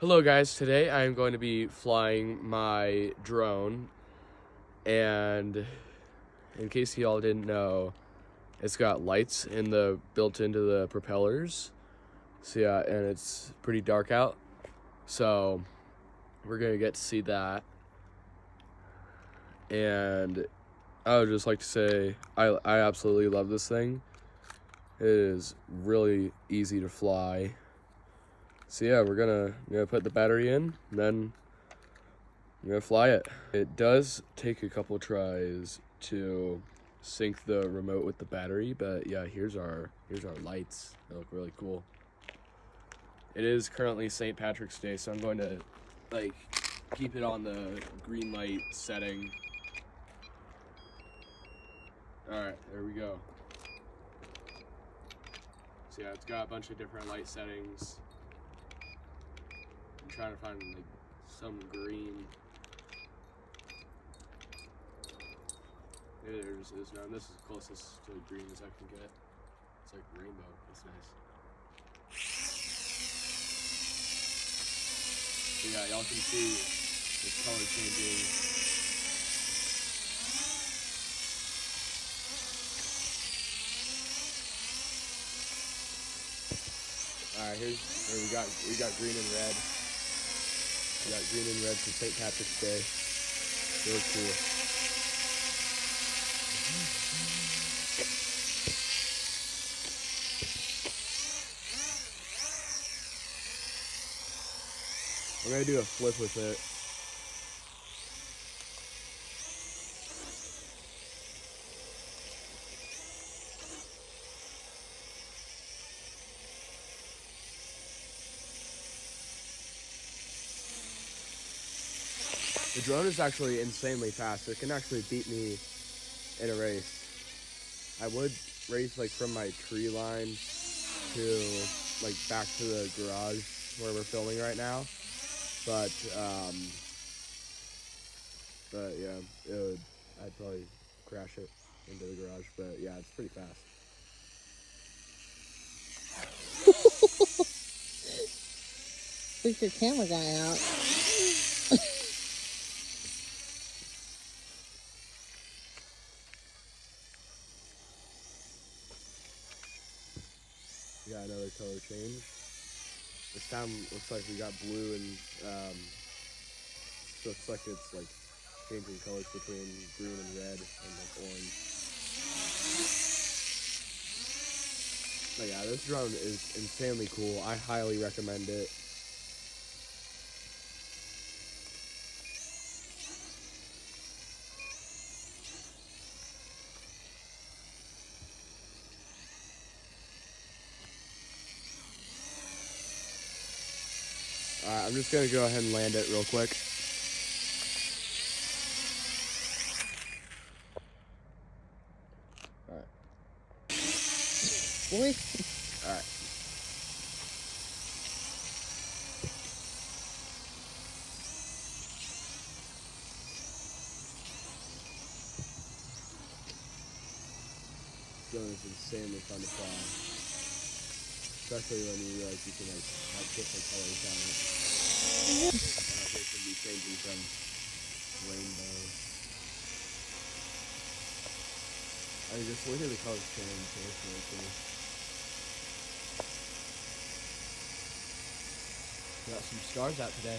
Hello guys, today I am going to be flying my drone, and in case y'all didn't know, it's got lights built into the propellers. So yeah, and it's pretty dark out, so we're gonna get to see that. And I would just like to say I absolutely love this thing. It is really easy to fly. So yeah, we're gonna put the battery in, and then I'm gonna fly it. It does take a couple tries to sync the remote with the battery, but yeah, here's our lights. They look really cool. It is currently St. Patrick's Day, so I'm going to keep it on the green light setting. Alright, there we go. So yeah, it's got a bunch of different light settings. I'm trying to find some green. There's no, this is closest to green as I can get. It's like rainbow. It's nice. So yeah, y'all can see it's color changing. Alright, here we got green and red. We got green and red for St. Patrick's Day. Really cool. We're gonna do a flip with it. The drone is actually insanely fast. It can actually beat me in a race. I would race from my tree line to back to the garage where we're filming right now. But yeah, I'd probably crash it into the garage. But yeah, it's pretty fast. Freak your camera guy out. Yeah, another color change. This time looks like we got blue and looks like it's changing colors between green and red and orange. But yeah, this drone is insanely cool. I highly recommend it. Alright, I'm just gonna go ahead and land it real quick. Alright. Alright. This drone is insanely fun to fly. Especially when you realize you can have different colors on it. It can be changing from rainbow. I mean, just look at the colors change. So it's really cool. Got some stars out today.